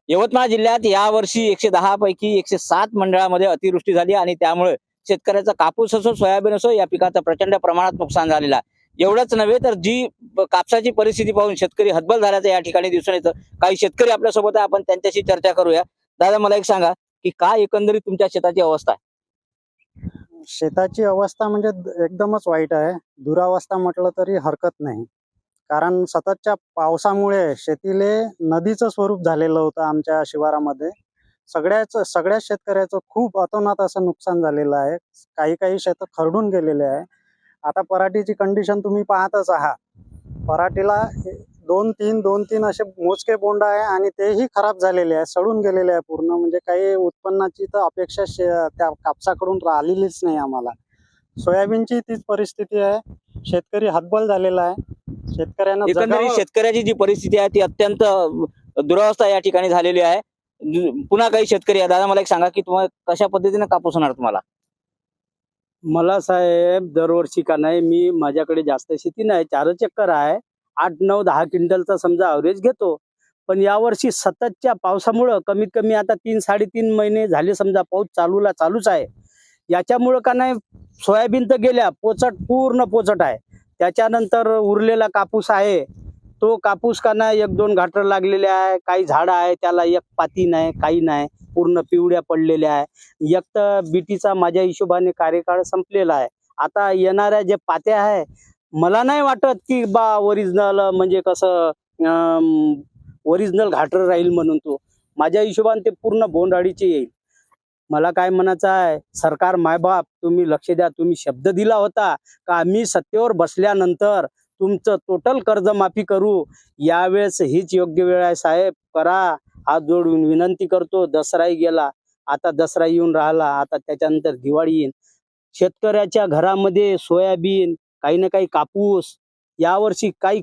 यवतमाळ जिल्ह्यात यावर्षी 110 पैकी 107 मंडळामध्ये अतिवृष्टी झाली आणि त्यामुळे शेतकऱ्याचा कापूस असो सोयाबीन असो या पिकाचं प्रचंड प्रमाणात नुकसान झालेलं आहे। एवढंच नव्हे तर जी कापसाची परिस्थिती पाहून शेतकरी हतबल झाल्याचं या ठिकाणी दिसून येतं। काही शेतकरी आपल्यासोबत आहे, आपण त्यांच्याशी चर्चा करूया। दादा, मला एक सांगा की काय एकंदरीत तुमच्या शेताची अवस्था आहे? शेताची अवस्था म्हणजे एकदमच वाईट आहे। दुरावस्था म्हटलं तरी हरकत नाही। कारण सततच्या पावसामुळे शेतीले नदीचं स्वरूप झालेलं होतं आमच्या शिवारामध्ये। सगळ्या शेतकऱ्याचं खूप अतोनात असं नुकसान झालेलं आहे। काही शेतं खरडून गेलेले आहे। आता पराठीची कंडिशन तुम्ही पाहतच आहात। पराठीला 2-3 असे मोजके बोंड आहे आणि तेही खराब झालेले आहे, सडून गेलेले आहे पूर्ण। म्हणजे काही उत्पन्नाची तर अपेक्षा त्या कापसाकडून राहिलेलीच नाही आम्हाला। सोयाबीनची तीच परिस्थिती आहे। शेतकरी हतबल झालेला आहे। शेतकऱ्यांना एकंदरीत शेतकऱ्याची जी परिस्थिती आहे ती अत्यंत दुरावस्था या ठिकाणी झालेली आहे। पुन्हा काही शेतकरी आहे। दादा, मला एक सांगा की तुम्हाला कशा पद्धतीने कापूस होणार तुम्हाला? मला साहेब दरवर्षी का नाही, मी माझ्याकडे जास्त शेती नाही, 4 एकर आहे। 8-9-10 क्विंटलचा समजा ॲव्हरेज घेतो। पण यावर्षी सततच्या पावसामुळं कमीत कमी आता 3-3.5 महिने झाले समजा पाऊस चालूच आहे। याच्यामुळं का नाही, सोयाबीन तर गेल्या पोचट, पूर्ण पोचट आहे। त्याच्यानंतर उरलेला कापूस आहे, तो कापूस का नाही 1-2 घाटर लागलेले आहे। काही झाडं आहे त्याला एक पाती नाही, काही नाही, पूर्ण पिवळ्या पडलेल्या आहे। एक तर बीटीचा माझ्या हिशोबाने कार्यकाळ संपलेला आहे। आता येणाऱ्या जे पात्या आहे, मला नाही वाटत की बा ओरिजिनल म्हणजे कसं ओरिजिनल घाटर राहील म्हणून। तो माझ्या हिशोबाने ते पूर्ण बोंडअळीचे येईल। मला काय म्हणायचं आहे, सरकार मायबाप तुम्ही लक्ष द्या। तुम्ही शब्द दिला होता का आम्ही सत्तेवर बसल्यानंतर तुमचं टोटल कर्जमाफी करू। यावेळेस हीच योग्य वेळ आहे साहेब, करा। हात जोडून विनंती करतो। दसराही गेला, आता दसरा येऊन राहिला, आता त्याच्यानंतर दिवाळी येईल। शेतकऱ्याच्या घरामध्ये सोयाबीन, काही ना काही कापूस, यावर्षी काही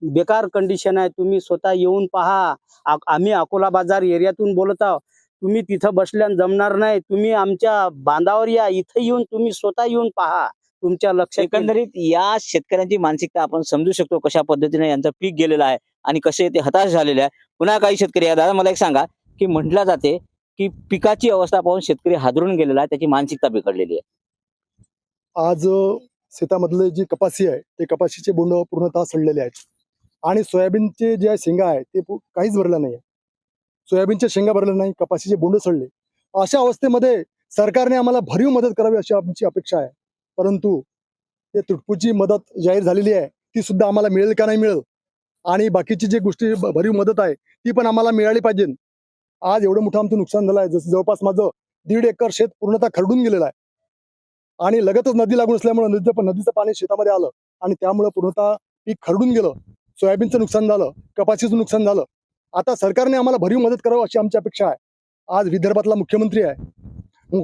बेकार कंडिशन आहे। तुम्ही स्वतः येऊन पहा। आम्ही अकोला बाजार एरियातून बोलत आहोत। तुम्ही तिथं बसल्यान जमणार नाही, तुम्ही आमच्या बांधावर या, इथं येऊन तुम्ही स्वतः येऊन पहा, तुमच्या लक्षात येईल। एकंदरीत या शेतकऱ्यांची मानसिकता आपण समजू शकतो, कशा पद्धतीने यांचं पीक गेलेलं आहे आणि कसे ते हताश झालेले आहे। पुन्हा काही शेतकरी आहे। दादा, मला एक सांगा की म्हटलं जाते की पिकाची अवस्था पाहून शेतकरी हादरून गेलेला आहे, त्याची मानसिकता बिघडलेली आहे। आज शेतामधले जी कपासी आहे ते कपाशीचे बोंड पूर्णतः सडलेले आहेत आणि सोयाबीनचे जे शेंगा आहे ते काहीच भरलं नाही। सोयाबीनच्या शेंगा भरल्या नाही, कपाशीचे बोंड सडले। अशा अवस्थेमध्ये सरकारने आम्हाला भरीव मदत करावी अशी आमची अपेक्षा आहे। परंतु ते तुटपुंजी मदत जाहीर झालेली आहे, ती सुद्धा आम्हाला मिळेल का नाही मिळेल, आणि बाकीची जी गोष्टी भरीव मदत आहे ती पण आम्हाला मिळाली पाहिजे। आज एवढं मोठं आमचं नुकसान झालं आहे, जसं जवळपास माझं 1.5 एकर शेत पूर्णतः खरडून गेलेलं आहे आणि लगतच नदी लागून असल्यामुळे नदीचं पाणी शेतामध्ये आलं आणि त्यामुळे पूर्णतः पीक खरडून गेलं। सोयाबीनचं नुकसान झालं, कपाशीचं नुकसान झालं। आता सरकारने आम्हाला भरीव मदत करावी अशी आमची अपेक्षा आहे। आज विदर्भातला मुख्यमंत्री आहे,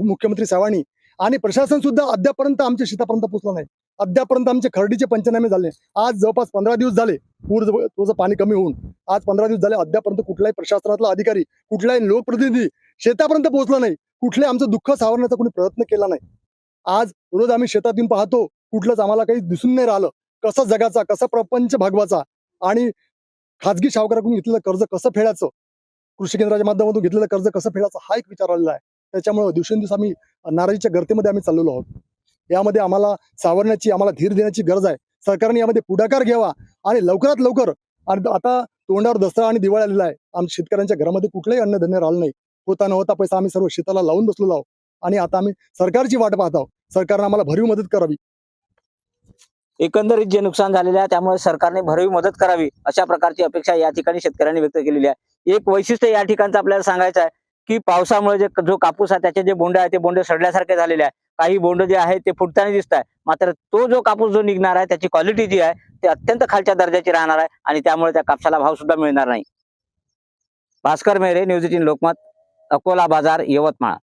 मुख्यमंत्री सावाणी, आणि प्रशासन सुद्धा अद्यापर्यंत आमच्या शेतापर्यंत पोहोचलं नाही। अद्यापर्यंत आमचे खरडीचे पंचनामे झाले। आज जवळपास 15 दिवस झाले पूरचं पाणी कमी होऊन, आज 15 दिवस झाले, अद्यापर्यंत कुठलाही प्रशासनातला अधिकारी, कुठलाही लोकप्रतिनिधी शेतापर्यंत पोहोचला नाही। कुठले आमचं दुःख सावरण्याचा कोणी प्रयत्न केला नाही। आज रोज आम्ही शेतात येऊन पाहतो, कुठलंच आम्हाला काही दिसून नाही राहिलं। कसं जगाचा, कसा प्रपंच भागवायचा आणि खाजगी सावकाराकडून घेतलेलं कर्ज कसं फेडायचं, कृषी केंद्राच्या माध्यमातून घेतलेलं कर्ज कसं फेडायचं, हा एक विचार आलेला आहे। त्याच्यामुळे दिवसेंदिवस आम्ही नाराजीच्या गर्तेमध्ये आम्ही चाललेलो आहोत। यामध्ये आम्हाला सावरण्याची, आम्हाला धीर देण्याची गरज आहे। सरकारने यामध्ये पुढाकार घ्यावा आणि लवकरात लवकर, आणि आता तोंडावर दसरा आणि दिवाळी आलेला आहे, आमच्या शेतकऱ्यांच्या घरामध्ये कुठलंही अन्नधान्य राहिलं नाही। होता न होता पैसा आम्ही सर्व शेताला लावून बसलेलो आहोत आणि आता आम्ही सरकारची वाट पाहत आहोत। सरकारने आम्हाला भरीव मदत करावी। एकंदरीत जे नुकसान झालेले आहे त्यामुळे सरकारने भरीव मदत करावी अशा प्रकारची अपेक्षा या ठिकाणी शेतकऱ्यांनी व्यक्त केलेली आहे। एक वैशिष्ट्य या ठिकाणचं आपल्याला सांगायचं आहे की पावसामुळे जो कापूस आहे त्याचे जे बोंड आहे ते बोंड सडल्यासारखे झालेले आहे। काही बोंड जे आहे ते फुटताना दिसत आहे, मात्र तो जो कापूस जो निघणार आहे त्याची क्वालिटी जी आहे ते अत्यंत खालच्या दर्जाची राहणार आहे आणि त्यामुळे त्या कापसाला भाव सुद्धा मिळणार नाही। भास्कर मेहरे, न्यूज 18 लोकमत, अकोला बाजार, यवतमाळ।